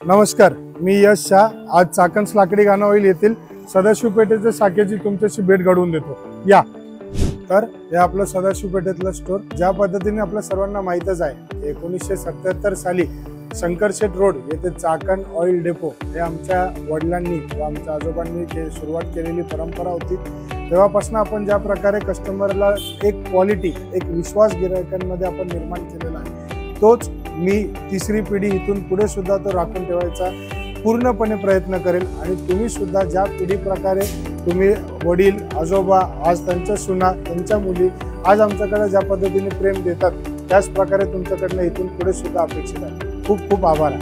नमस्कार, मी यश शाह। आज चाकणस लाकडी घाणावळी येथील सदाशिव पेठेच्या शाखेची तुमच्याशी भेट घडवून देतो। या तर हे आपलं सदाशिव पेठेतलं स्टोर ज्या पद्धतीने आपल्या सर्वांना माहीतच आहे, 1977 साली शंकरशेठ रोड येथे चाकण ऑइल डेपो हे आमच्या वडिलांनी व आमच्या आजोबांनी सुरुवात केलेली परंपरा होती। तेव्हापासून आपण ज्या प्रकारे कस्टमरला एक क्वालिटी, एक विश्वास गिरायकांमध्ये आपण निर्माण केलेला आहे, तोच मी तिसरी पिढी इथून पुढे सुद्धा तो राखून ठेवायचा पूर्णपणे प्रयत्न करेल। आणि तुम्ही सुद्धा ज्या पिढी प्रकारे तुम्ही वडील आजोबा, आज त्यांच्या सुना, त्यांच्या मुली आज आमच्याकडे ज्या पद्धतीने प्रेम देतात, त्याच प्रकारे तुमच्याकडनं इथून पुढे सुद्धा अपेक्षित आहे। खूप खूप आभार।